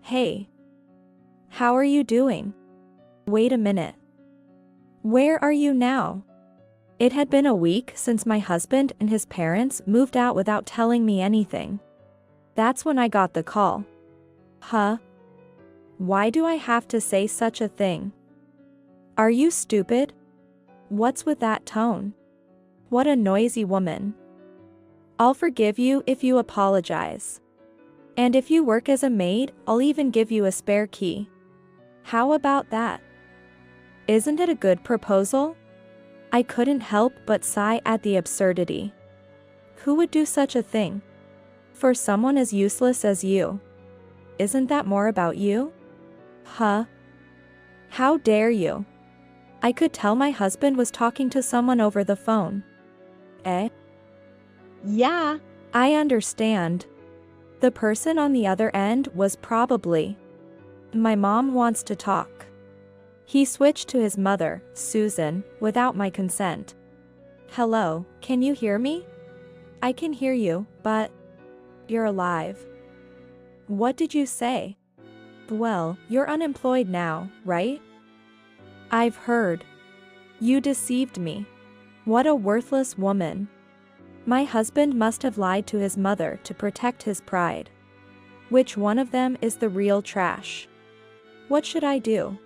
Hey, how are you doing? Wait a minute. Where are you now? It had been a week since my husband and his parents moved out without telling me anything. That's when I got the call. Huh? Why do I have to say such a thing? Are you stupid? What's with that tone? What a noisy woman. I'll forgive you if you apologize. And if you work as a maid, I'll even give you a spare key. How about that? Isn't it a good proposal? I couldn't help but sigh at the absurdity. Who would do such a thing? For someone as useless as you. Isn't that more about you? Huh? How dare you? I could tell my husband was talking to someone over the phone. Eh? Yeah, I understand. The person on the other end was probably. My mom wants to talk. He switched to his mother, Susan, without my consent. Hello, can you hear me? I can hear you, but you're alive. What did you say? Well, you're unemployed now, right? I've heard. You deceived me. What a worthless woman. My husband must have lied to his mother to protect his pride. Which one of them is the real trash? What should I do?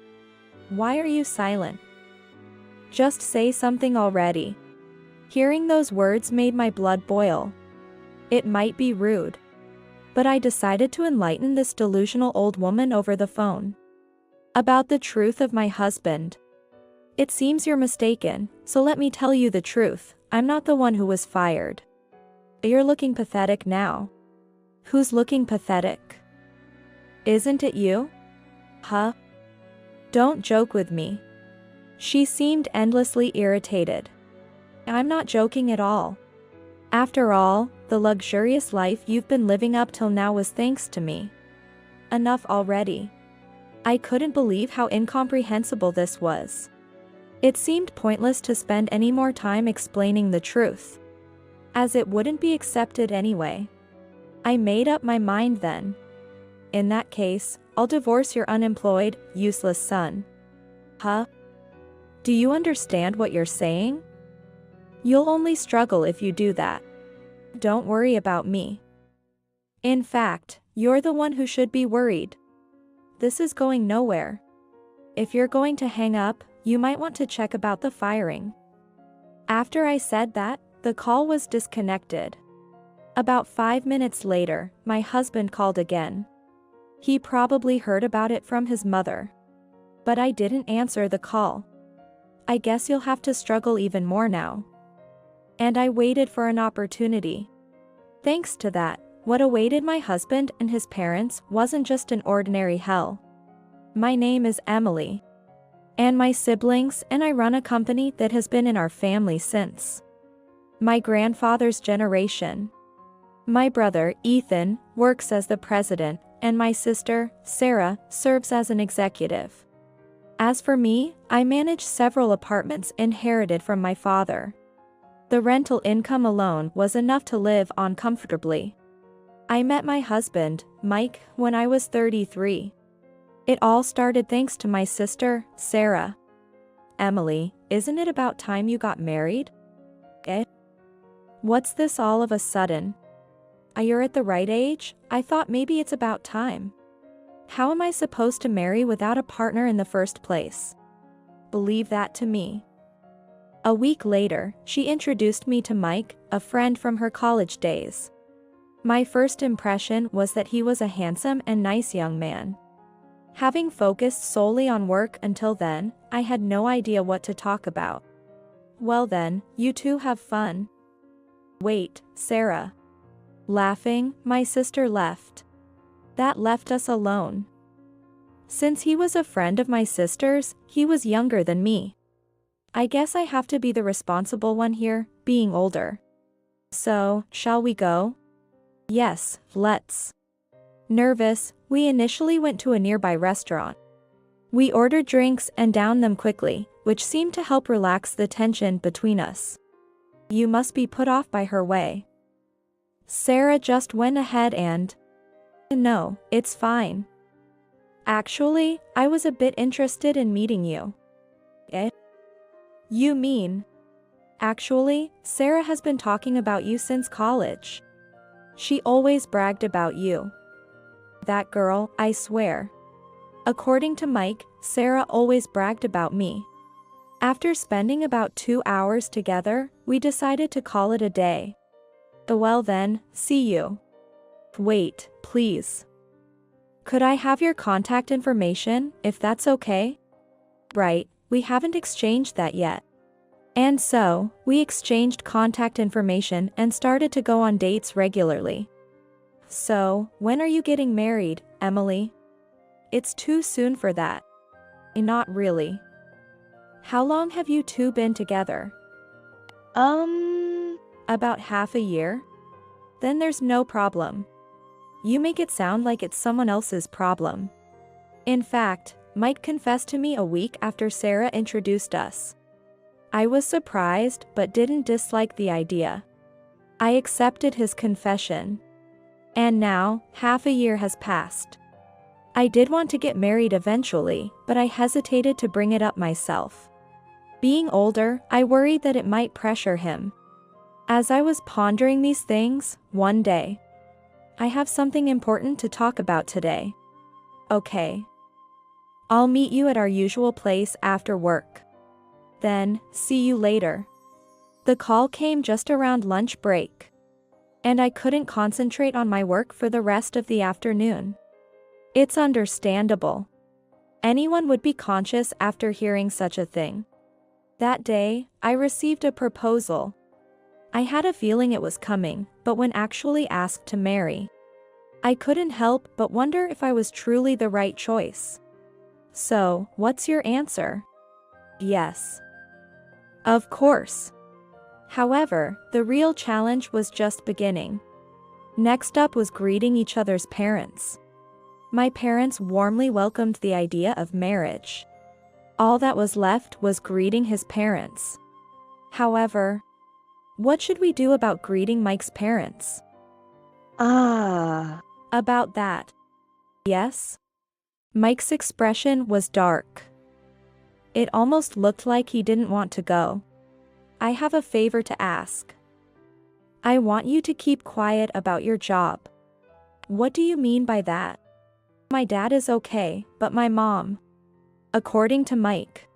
Why are you silent? Just say something already. Hearing those words made my blood boil. It might be rude, but I decided to enlighten this delusional old woman over the phone. About the truth of my husband. It seems you're mistaken, so let me tell you the truth. I'm not the one who was fired. You're looking pathetic now. Who's looking pathetic? Isn't it you? Huh? Don't joke with me. She seemed endlessly irritated. I'm not joking at all. After all, the luxurious life you've been living up till now was thanks to me. Enough already. I couldn't believe how incomprehensible this was. It seemed pointless to spend any more time explaining the truth, as it wouldn't be accepted anyway. I made up my mind then. In that case, I'll divorce your unemployed, useless son. Huh? Do you understand what you're saying? You'll only struggle if you do that. Don't worry about me. In fact, you're the one who should be worried. This is going nowhere. If you're going to hang up, you might want to check about the firing. After I said that, the call was disconnected. About 5 minutes later, my husband called again. He probably heard about it from his mother. But I didn't answer the call. I guess you'll have to struggle even more now. And I waited for an opportunity. Thanks to that, what awaited my husband and his parents wasn't just an ordinary hell. My name is Emily. And my siblings and I run a company that has been in our family since my grandfather's generation. My brother, Ethan, works as the president, and my sister, Sarah, serves as an executive. As for me, I manage several apartments inherited from my father. The rental income alone was enough to live on comfortably. I met my husband, Mike, when I was 33. It all started thanks to my sister, Sarah. Emily, isn't it about time you got married? Eh? What's this all of a sudden? You're at the right age? I thought maybe it's about time. How am I supposed to marry without a partner in the first place? Believe that to me. A week later, she introduced me to Mike, a friend from her college days. My first impression was that he was a handsome and nice young man. Having focused solely on work until then, I had no idea what to talk about. Well then, you two have fun. Wait, Sarah. Laughing, my sister left. That left us alone. Since he was a friend of my sister's, he was younger than me. I guess I have to be the responsible one here, being older. So, shall we go? Yes, let's. Nervous, we initially went to a nearby restaurant. We ordered drinks and downed them quickly, which seemed to help relax the tension between us. You must be put off by her way. Sarah just went ahead and... No, it's fine. Actually, I was a bit interested in meeting you. Eh? You mean? Actually, Sarah has been talking about you since college. She always bragged about you. That girl, I swear. According to Mike, Sarah always bragged about me. After spending about 2 hours together, we decided to call it a day. Well then, see you. Wait, please. Could I have your contact information, if that's okay? Right, we haven't exchanged that yet. And so, we exchanged contact information and started to go on dates regularly. So, when are you getting married, Emily? It's too soon for that. Not really. How long have you two been together? About half a year? Then there's no problem. You make it sound like it's someone else's problem. In fact, Mike confessed to me a week after Sarah introduced us. I was surprised but didn't dislike the idea. I accepted his confession. And now, half a year has passed. I did want to get married eventually, but I hesitated to bring it up myself. Being older, I worried that it might pressure him. As I was pondering these things, one day, I have something important to talk about today. Okay. I'll meet you at our usual place after work. Then, see you later. The call came just around lunch break. And I couldn't concentrate on my work for the rest of the afternoon. It's understandable. Anyone would be conscious after hearing such a thing. That day, I received a proposal. I had a feeling it was coming, but when actually asked to marry, I couldn't help but wonder if I was truly the right choice. So, what's your answer? Yes. Of course. However, the real challenge was just beginning. Next up was greeting each other's parents. My parents warmly welcomed the idea of marriage. All that was left was greeting his parents. However, what should we do about greeting Mike's parents? About that. Yes? Mike's expression was dark. It almost looked like he didn't want to go. I have a favor to ask. I want you to keep quiet about your job. What do you mean by that? My dad is okay, but my mom. According to Mike,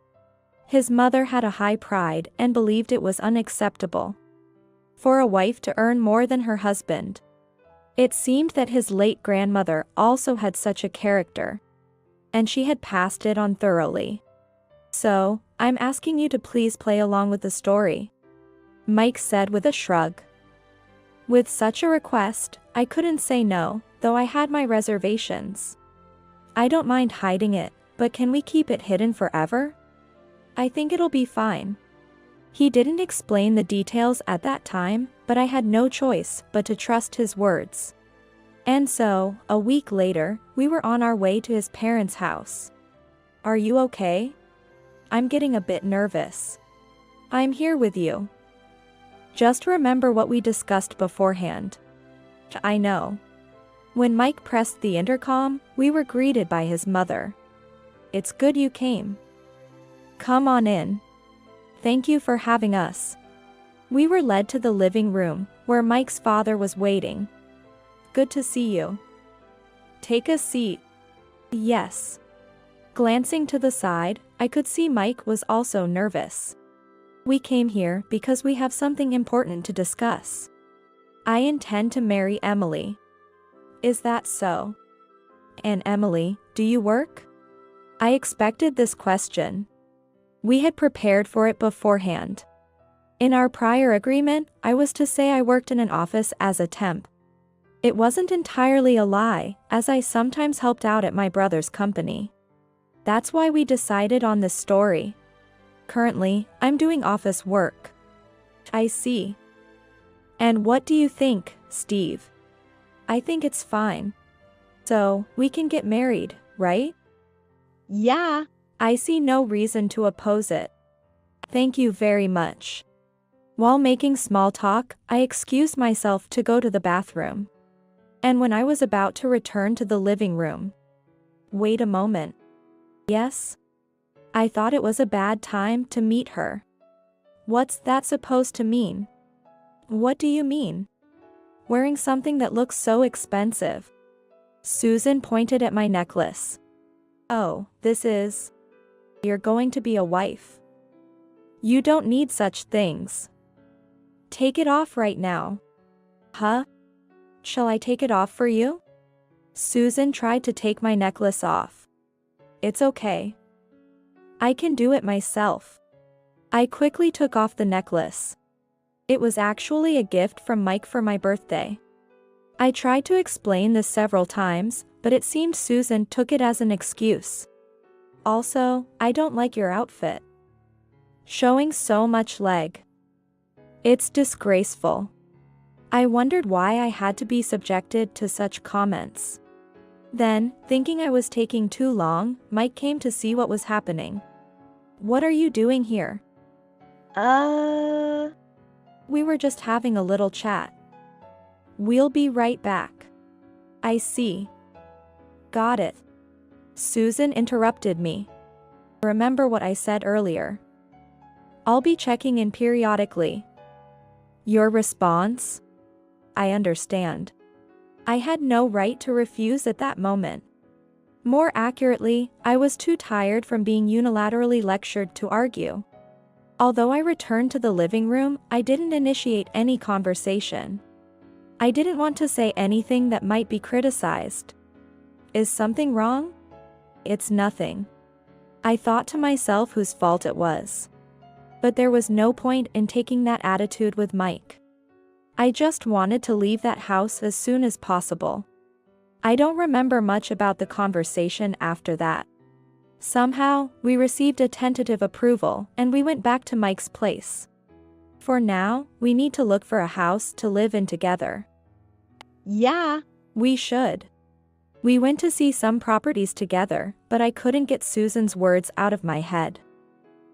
his mother had a high pride and believed it was unacceptable for a wife to earn more than her husband. It seemed that his late grandmother also had such a character, and she had passed it on thoroughly. So, I'm asking you to please play along with the story, Mike said with a shrug. With such a request, I couldn't say no, though I had my reservations. I don't mind hiding it, but can we keep it hidden forever? I think it'll be fine. He didn't explain the details at that time, but I had no choice but to trust his words. And so, a week later, we were on our way to his parents' house. Are you okay? I'm getting a bit nervous. I'm here with you. Just remember what we discussed beforehand. I know. When Mike pressed the intercom, we were greeted by his mother. It's good you came. Come on in. Thank you for having us. We were led to the living room, where Mike's father was waiting. Good to see you. Take a seat. Yes. Glancing to the side, I could see Mike was also nervous. We came here because we have something important to discuss. I intend to marry Emily. Is that so? And Emily, do you work? I expected this question. We had prepared for it beforehand. In our prior agreement, I was to say I worked in an office as a temp. It wasn't entirely a lie, as I sometimes helped out at my brother's company. That's why we decided on this story. Currently, I'm doing office work. I see. And what do you think, Steve? I think it's fine. So, we can get married, right? Yeah. I see no reason to oppose it. Thank you very much. While making small talk, I excused myself to go to the bathroom. And when I was about to return to the living room, Wait a moment. Yes? I thought it was a bad time to meet her. What's that supposed to mean? What do you mean? Wearing something that looks so expensive. Susan pointed at my necklace. Oh, this is... You're going to be a wife. You don't need such things. Take it off right now. Huh? Shall I take it off for you? Susan tried to take my necklace off. It's okay. I can do it myself. I quickly took off the necklace. It was actually a gift from Mike for my birthday. I tried to explain this several times, but it seemed Susan took it as an excuse. Also, I don't like your outfit. Showing so much leg. It's disgraceful. I wondered why I had to be subjected to such comments. Then, thinking I was taking too long, Mike came to see what was happening. What are you doing here? We were just having a little chat. We'll be right back. I see. Got it. Susan interrupted me. Remember what I said earlier. I'll be checking in periodically. Your response? I understand. I had no right to refuse at that moment. More accurately, I was too tired from being unilaterally lectured to argue. Although I returned to the living room, I didn't initiate any conversation. I didn't want to say anything that might be criticized. Is something wrong? It's nothing. I thought to myself whose fault it was. But there was no point in taking that attitude with Mike. I just wanted to leave that house as soon as possible. I don't remember much about the conversation after that. Somehow, we received a tentative approval and we went back to Mike's place. For now, we need to look for a house to live in together. Yeah. We should. We went to see some properties together, but I couldn't get Susan's words out of my head.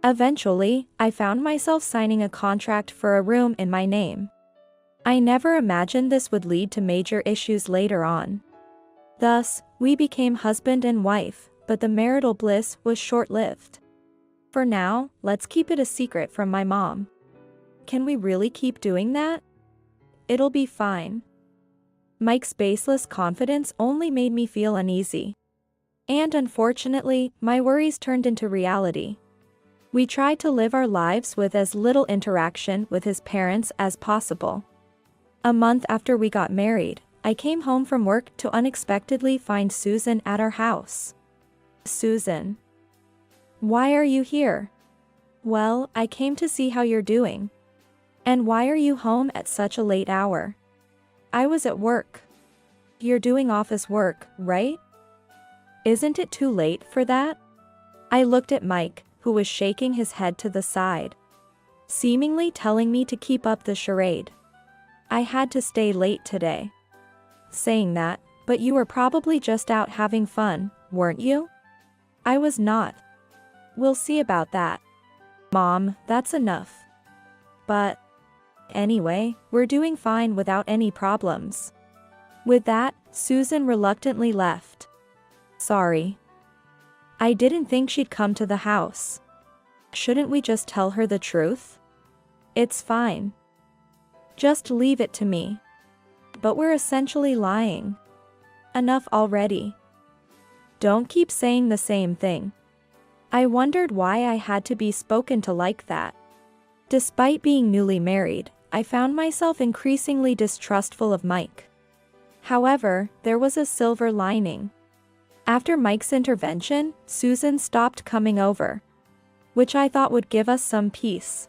Eventually, I found myself signing a contract for a room in my name. I never imagined this would lead to major issues later on. Thus, we became husband and wife, but the marital bliss was short-lived. For now, let's keep it a secret from my mom. Can we really keep doing that? It'll be fine. Mike's baseless confidence only made me feel uneasy. And unfortunately, my worries turned into reality. We tried to live our lives with as little interaction with his parents as possible. A month after we got married, I came home from work to unexpectedly find Susan at our house. Susan. Why are you here? Well, I came to see how you're doing. And why are you home at such a late hour? I was at work. You're doing office work, right? Isn't it too late for that? I looked at Mike, who was shaking his head to the side, seemingly telling me to keep up the charade. I had to stay late today. Saying that, but you were probably just out having fun, weren't you? I was not. We'll see about that. Mom, that's enough. But anyway, we're doing fine without any problems. With that, Susan reluctantly left. Sorry. I didn't think she'd come to the house. Shouldn't we just tell her the truth? It's fine. Just leave it to me. But we're essentially lying. Enough already. Don't keep saying the same thing. I wondered why I had to be spoken to like that. Despite being newly married, I found myself increasingly distrustful of Mike. However, there was a silver lining. After Mike's intervention, Susan stopped coming over, which I thought would give us some peace.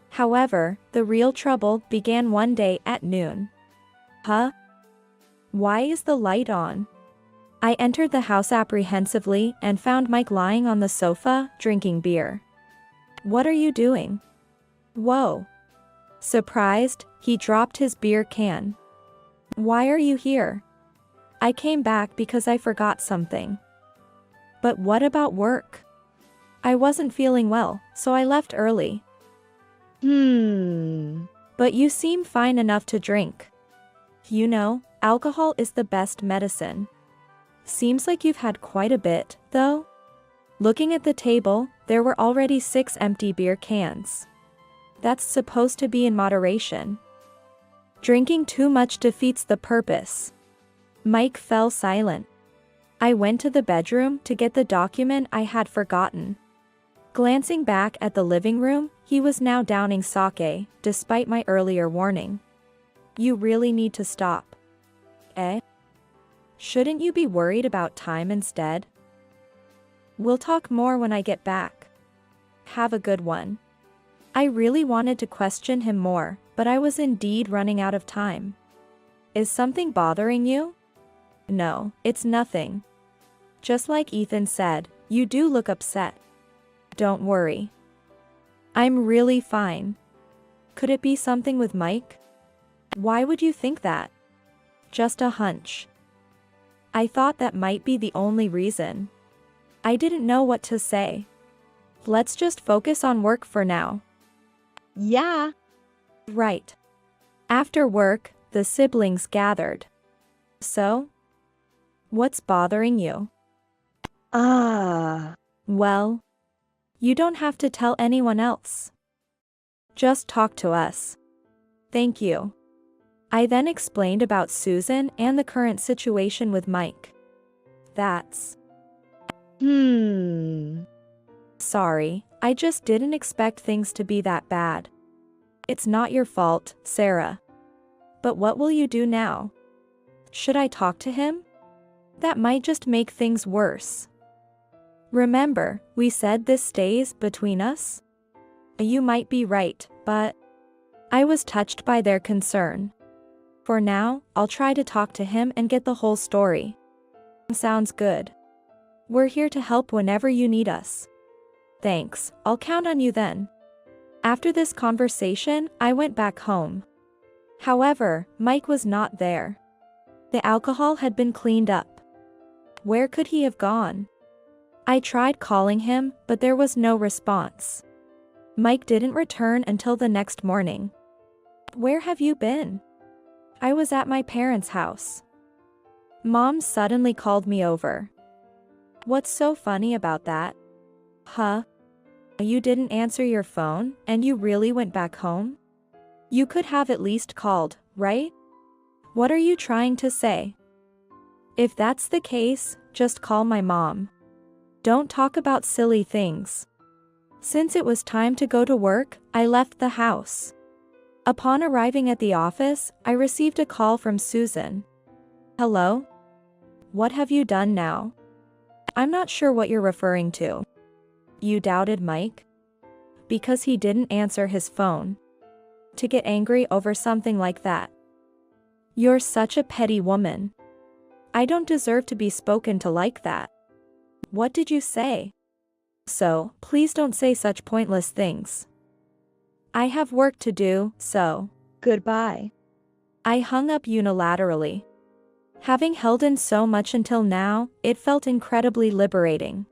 However, the real trouble began one day at noon. Huh? Why is the light on? I entered the house apprehensively and found Mike lying on the sofa, drinking beer. What are you doing? Whoa. Surprised, he dropped his beer can. Why are you here? I came back because I forgot something. But what about work? I wasn't feeling well, so I left early. But you seem fine enough to drink. You know, alcohol is the best medicine. Seems like you've had quite a bit, though. Looking at the table, there were already 6 empty beer cans. That's supposed to be in moderation. Drinking too much defeats the purpose. Mike fell silent. I went to the bedroom to get the document I had forgotten. Glancing back at the living room, he was now downing sake, despite my earlier warning. You really need to stop. Eh? Shouldn't you be worried about time instead? We'll talk more when I get back. Have a good one. I really wanted to question him more, but I was indeed running out of time. Is something bothering you? No, it's nothing. Just like Ethan said, you do look upset. Don't worry. I'm really fine. Could it be something with Mike? Why would you think that? Just a hunch. I thought that might be the only reason. I didn't know what to say. Let's just focus on work for now. Yeah. Right. After work, the siblings gathered. So? What's bothering you? Well, you don't have to tell anyone else. Just talk to us. Thank you. I then explained about Susan and the current situation with Mike. That's... Sorry, I just didn't expect things to be that bad. It's not your fault, Sarah. But what will you do now? Should I talk to him? That might just make things worse. Remember, we said this stays between us? You might be right, but... I was touched by their concern. For now, I'll try to talk to him and get the whole story. Sounds good. We're here to help whenever you need us. Thanks, I'll count on you then. After this conversation, I went back home. However, Mike was not there. The alcohol had been cleaned up. Where could he have gone? I tried calling him, but there was no response. Mike didn't return until the next morning. Where have you been? I was at my parents' house. Mom suddenly called me over. What's so funny about that? Huh? You didn't answer your phone, and you really went back home? You could have at least called, right? What are you trying to say? If that's the case, just call my mom. Don't talk about silly things. Since it was time to go to work, I left the house. Upon arriving at the office, I received a call from Susan. Hello? What have you done now? I'm not sure what you're referring to. You doubted Mike? Because he didn't answer his phone. To get angry over something like that. You're such a petty woman. I don't deserve to be spoken to like that. What did you say? So, please don't say such pointless things. I have work to do, so... Goodbye. I hung up unilaterally. Having held in so much until now, it felt incredibly liberating.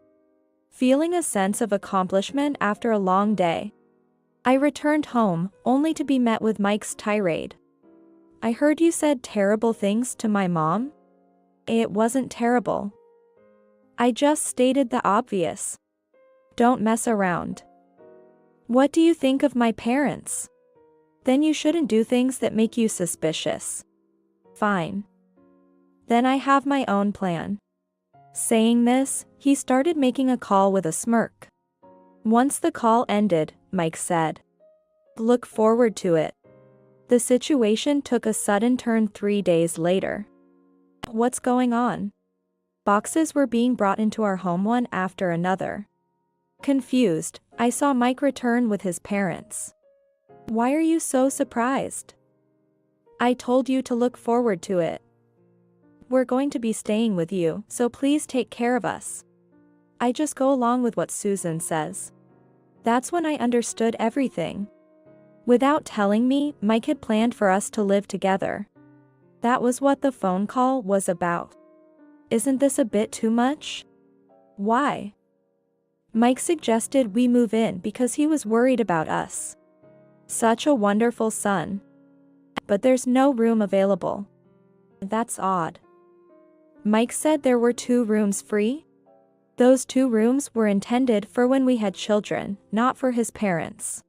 Feeling a sense of accomplishment after a long day. I returned home, only to be met with Mike's tirade. I heard you said terrible things to my mom? It wasn't terrible. I just stated the obvious. Don't mess around. What do you think of my parents? Then you shouldn't do things that make you suspicious. Fine. Then I have my own plan. Saying this, he started making a call with a smirk. Once the call ended, Mike said, "Look forward to it." The situation took a sudden turn 3 days later. What's going on? Boxes were being brought into our home one after another. Confused, I saw Mike return with his parents. Why are you so surprised? I told you to look forward to it. We're going to be staying with you, so please take care of us. I just go along with what Susan says. That's when I understood everything. Without telling me, Mike had planned for us to live together. That was what the phone call was about. Isn't this a bit too much? Why? Mike suggested we move in because he was worried about us. Such a wonderful son. But there's no room available. That's odd. Mike said there were 2 rooms free? Those 2 rooms were intended for when we had children, not for his parents.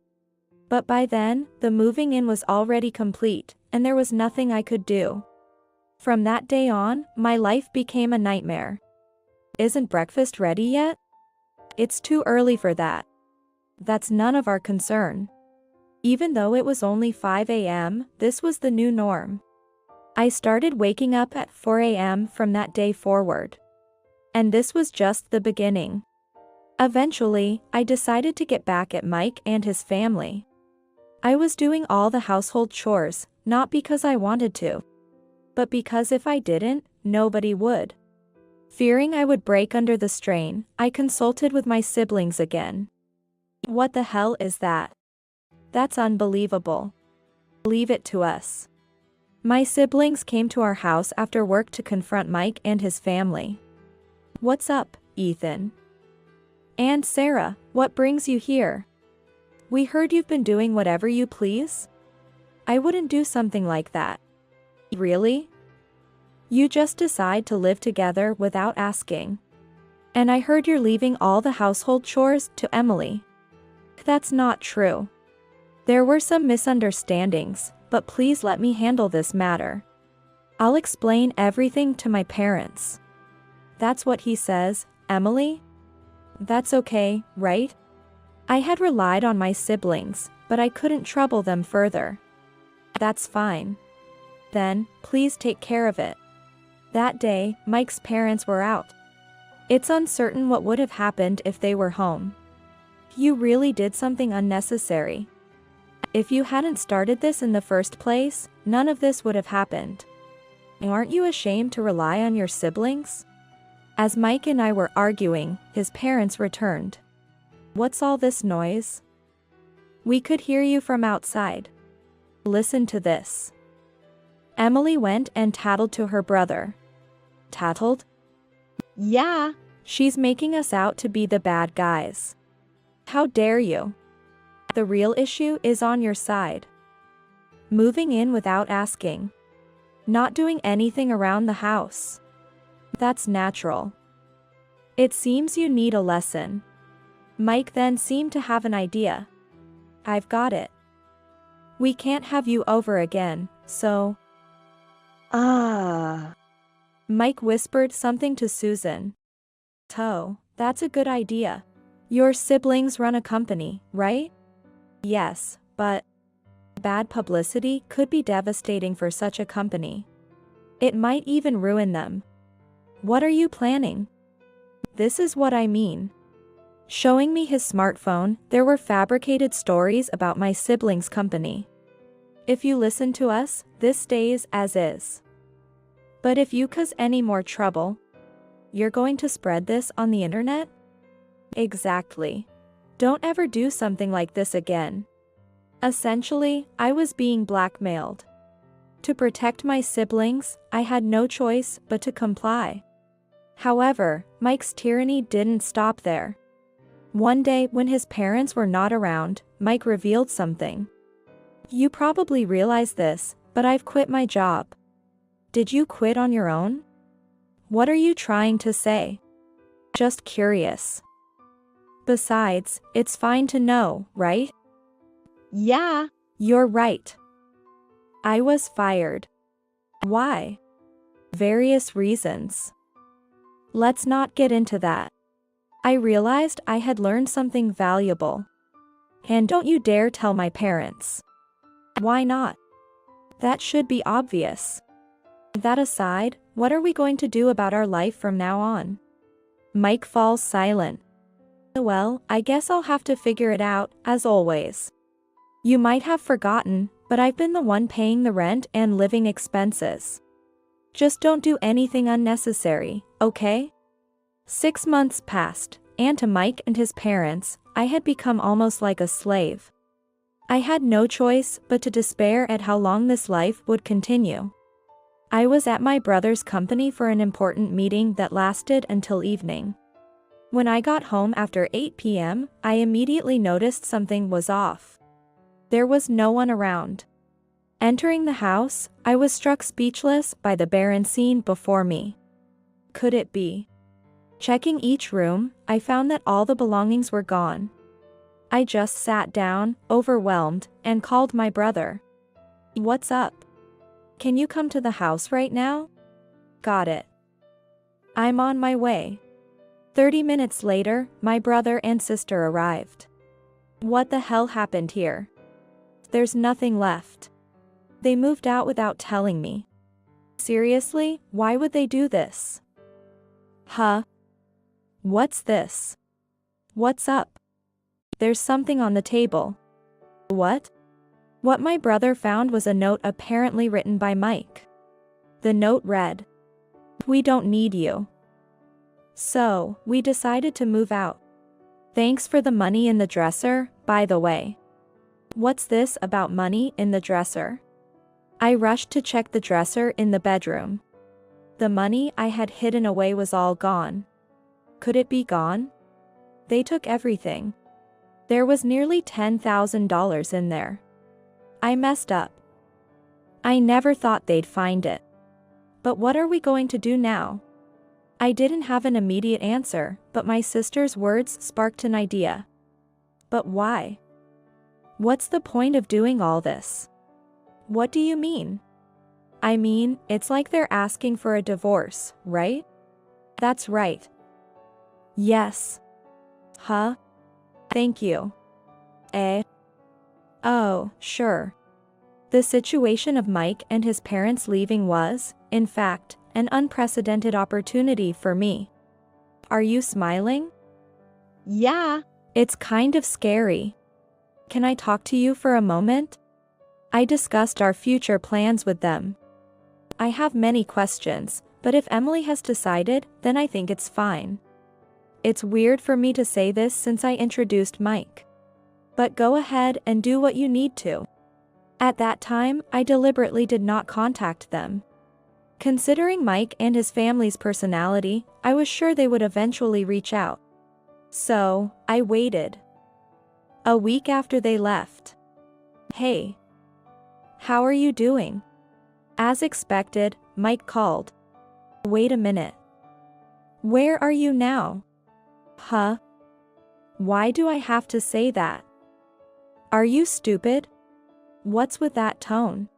But by then, the moving in was already complete, and there was nothing I could do. From that day on, my life became a nightmare. Isn't breakfast ready yet? It's too early for that. That's none of our concern. Even though it was only 5 a.m., this was the new norm. I started waking up at 4 a.m. from that day forward. And this was just the beginning. Eventually, I decided to get back at Mike and his family. I was doing all the household chores, not because I wanted to, but because if I didn't, nobody would. Fearing I would break under the strain, I consulted with my siblings again. What the hell is that? That's unbelievable. Leave it to us. My siblings came to our house after work to confront Mike and his family. What's up, Ethan? And Sarah, what brings you here? We heard you've been doing whatever you please? I wouldn't do something like that. Really? You just decide to live together without asking. And I heard you're leaving all the household chores to Emily. That's not true. There were some misunderstandings, but please let me handle this matter. I'll explain everything to my parents. That's what he says, Emily? That's okay, right? I had relied on my siblings, but I couldn't trouble them further. That's fine. Then, please take care of it. That day, Mike's parents were out. It's uncertain what would have happened if they were home. You really did something unnecessary. If you hadn't started this in the first place, none of this would have happened. Aren't you ashamed to rely on your siblings? As Mike and I were arguing, his parents returned. What's all this noise? We could hear you from outside. Listen to this. Emily went and tattled to her brother. Tattled? Yeah. She's making us out to be the bad guys. How dare you? The real issue is on your side. Moving in without asking. Not doing anything around the house. That's natural. It seems you need a lesson. Mike then seemed to have an idea. I've got it. We can't have you over again, so... Mike whispered something to Susan. That's a good idea. Your siblings run a company, right? Yes, but bad publicity could be devastating for such a company. It might even ruin them. What are you planning? This is what I mean. Showing me his smartphone, there were fabricated stories about my siblings' company. If you listen to us, this stays as is. But if you cause any more trouble, you're going to spread this on the internet? Exactly. Don't ever do something like this again. Essentially, I was being blackmailed. To protect my siblings, I had no choice but to comply. However, Mike's tyranny didn't stop there. One day when his parents were not around, Mike revealed something. You probably realize this, but I've quit my job. Did you quit on your own? What are you trying to say? Just curious. Besides, it's fine to know, right? Yeah. You're right. I was fired. Why? Various reasons. Let's not get into that. I realized I had learned something valuable. And don't you dare tell my parents. Why not? That should be obvious. That aside, what are we going to do about our life from now on? Mike falls silent. Well, I guess I'll have to figure it out, as always. You might have forgotten, but I've been the one paying the rent and living expenses. Just don't do anything unnecessary, okay? 6 months passed, and to Mike and his parents, I had become almost like a slave. I had no choice but to despair at how long this life would continue. I was at my brother's company for an important meeting that lasted until evening. When I got home after 8 p.m., I immediately noticed something was off. There was no one around. Entering the house, I was struck speechless by the barren scene before me. Could it be? Checking each room, I found that all the belongings were gone. I just sat down, overwhelmed, and called my brother. What's up? Can you come to the house right now? Got it. I'm on my way. 30 minutes later, my brother and sister arrived. What the hell happened here? There's nothing left. They moved out without telling me. Seriously, why would they do this? Huh? What's this? What's up? There's something on the table. What? What my brother found was a note apparently written by Mike. The note read, "We don't need you." So, we decided to move out. Thanks for the money in the dresser, by the way. What's this about money in the dresser? I rushed to check the dresser in the bedroom. The money I had hidden away was all gone. Could it be gone? They took everything. There was nearly $10,000 in there. I messed up. I never thought they'd find it. But what are we going to do now? I didn't have an immediate answer, but my sister's words sparked an idea. But why? What's the point of doing all this? What do you mean? I mean, it's like they're asking for a divorce, right? That's right. Yes. Huh? Thank you. Eh? Oh, sure. The situation of Mike and his parents leaving was, in fact, an unprecedented opportunity for me. Are you smiling? Yeah. It's kind of scary. Can I talk to you for a moment? I discussed our future plans with them. I have many questions, but if Emily has decided, then I think it's fine. It's weird for me to say this since I introduced Mike. But go ahead and do what you need to. At that time, I deliberately did not contact them. Considering Mike and his family's personality, I was sure they would eventually reach out. So, I waited. A week after they left. Hey. How are you doing? As expected, Mike called. Wait a minute. Where are you now? Huh? Why do I have to say that? Are you stupid? What's with that tone?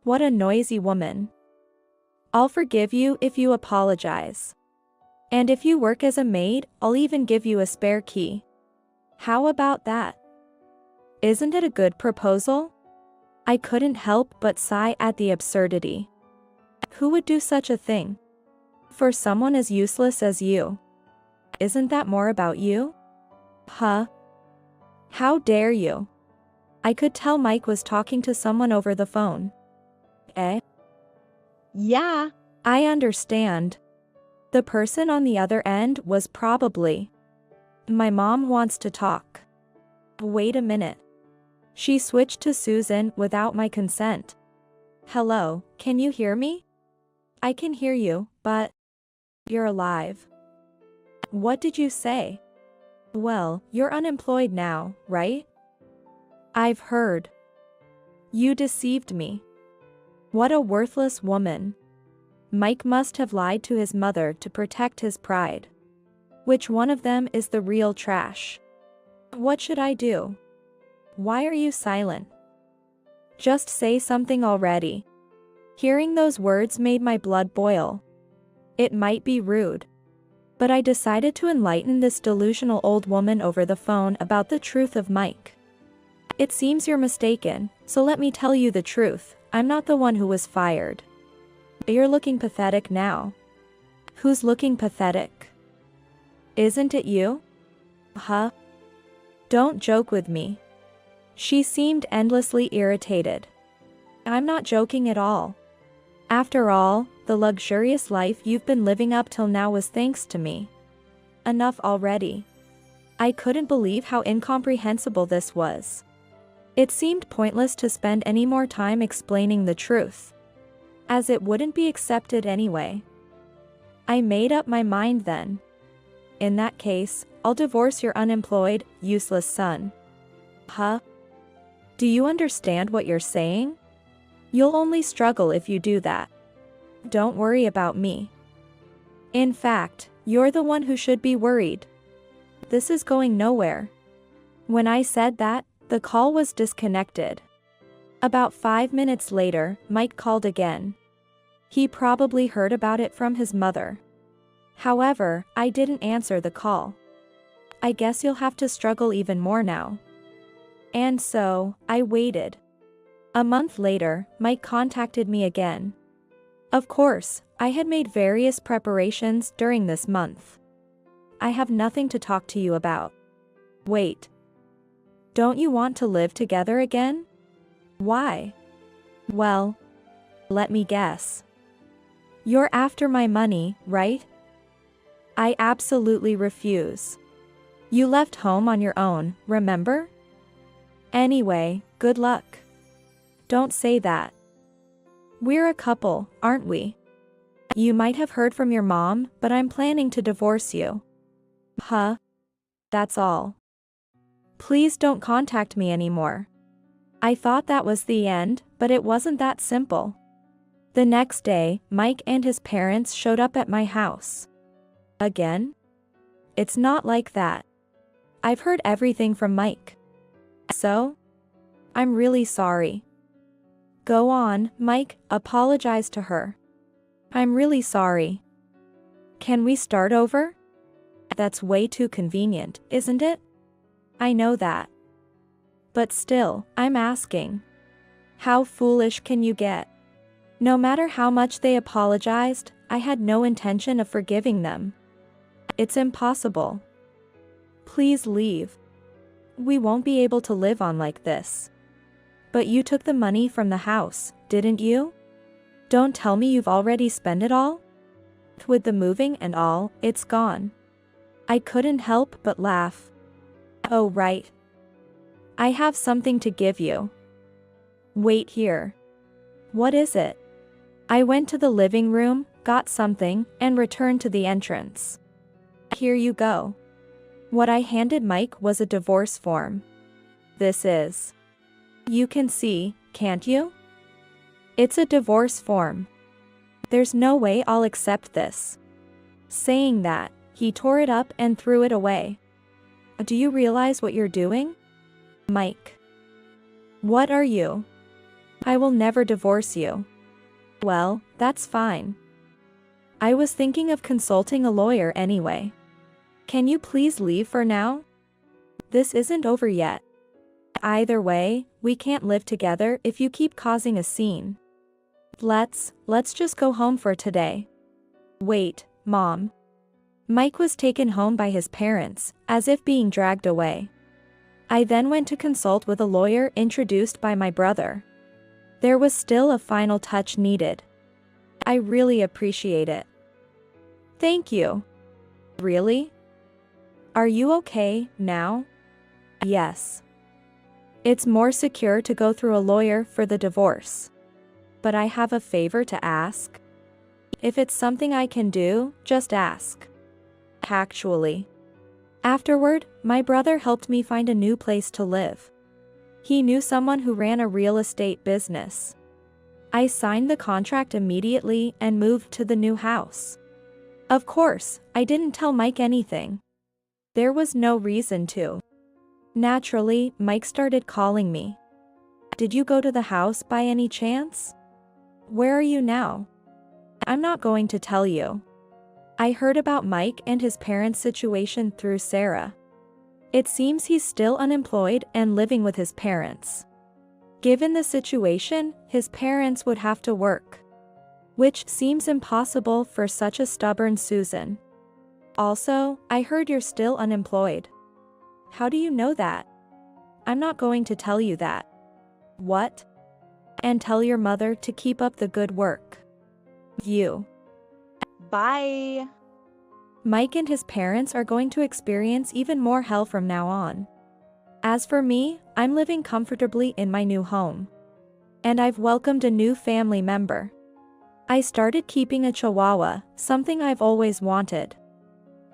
What a noisy woman. I'll forgive you if you apologize. And if you work as a maid, I'll even give you a spare key. How about that? Isn't it a good proposal? I couldn't help but sigh at the absurdity. Who would do such a thing? For someone as useless as you. Isn't that more about you? Huh? How dare you? I could tell Mike was talking to someone over the phone. Eh? Yeah. I understand. The person on the other end was probably. My mom wants to talk. Wait a minute. She switched to Susan without my consent. Hello, can you hear me? I can hear you, but you're alive. What did you say? Well, you're unemployed now, right? I've heard. You deceived me. What a worthless woman. Mike must have lied to his mother to protect his pride. Which one of them is the real trash? What should I do? Why are you silent? Just say something already. Hearing those words made my blood boil. It might be rude. But I decided to enlighten this delusional old woman over the phone about the truth of Mike. It seems you're mistaken, so let me tell you the truth, I'm not the one who was fired. You're looking pathetic now. Who's looking pathetic? Isn't it you? Huh? Don't joke with me. She seemed endlessly irritated. I'm not joking at all. After all, the luxurious life you've been living up till now was thanks to me. Enough already. I couldn't believe how incomprehensible this was. It seemed pointless to spend any more time explaining the truth, as it wouldn't be accepted anyway. I made up my mind then. In that case, I'll divorce your unemployed, useless son. Huh? Do you understand what you're saying? You'll only struggle if you do that. Don't worry about me. In fact, you're the one who should be worried. This is going nowhere." When I said that, the call was disconnected. About 5 minutes later, Mike called again. He probably heard about it from his mother. However, I didn't answer the call. I guess you'll have to struggle even more now. And so, I waited. A month later, Mike contacted me again. Of course, I had made various preparations during this month. "I have nothing to talk to you about." "Wait. Don't you want to live together again?" "Why?" "Well, let me guess. You're after my money, right?" "I absolutely refuse. You left home on your own, remember? Anyway, good luck." "Don't say that. We're a couple, aren't we?" "You might have heard from your mom, but I'm planning to divorce you." "Huh? That's all. Please don't contact me anymore." I thought that was the end, but it wasn't that simple. The next day, Mike and his parents showed up at my house. Again? It's not like that. I've heard everything from Mike. So? I'm really sorry. Go on, Mike, apologize to her. I'm really sorry. Can we start over? That's way too convenient, isn't it? I know that. But still, I'm asking. How foolish can you get? No matter how much they apologized, I had no intention of forgiving them. It's impossible. Please leave. We won't be able to live on like this. But you took the money from the house, didn't you? Don't tell me you've already spent it all? With the moving and all, it's gone. I couldn't help but laugh. Oh right. I have something to give you. Wait here. What is it? I went to the living room, got something, and returned to the entrance. Here you go. What I handed Mike was a divorce form. This is. You can see, can't you? It's a divorce form. There's no way I'll accept this. Saying that, he tore it up and threw it away. Do you realize what you're doing? Mike. What are you? I will never divorce you. Well, that's fine. I was thinking of consulting a lawyer anyway. Can you please leave for now? This isn't over yet. Either way, we can't live together if you keep causing a scene. Let's just go home for today. Wait, Mom. Mike was taken home by his parents, as if being dragged away. I then went to consult with a lawyer introduced by my brother. There was still a final touch needed. I really appreciate it. Thank you. Really? Are you okay now? Yes. It's more secure to go through a lawyer for the divorce. But I have a favor to ask. If it's something I can do, just ask. Actually. Afterward, my brother helped me find a new place to live. He knew someone who ran a real estate business. I signed the contract immediately and moved to the new house. Of course, I didn't tell Mike anything. There was no reason to. Naturally, Mike started calling me. Did you go to the house by any chance? Where are you now? I'm not going to tell you. I heard about Mike and his parents' situation through Sarah. It seems he's still unemployed and living with his parents. Given the situation, his parents would have to work. Which seems impossible for such a stubborn Susan. Also, I heard you're still unemployed. How do you know that? I'm not going to tell you that. What? And tell your mother to keep up the good work. You. Bye. Mike and his parents are going to experience even more hell from now on. As for me, I'm living comfortably in my new home. And I've welcomed a new family member. I started keeping a chihuahua, something I've always wanted.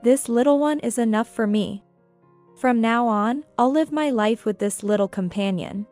This little one is enough for me. From now on, I'll live my life with this little companion.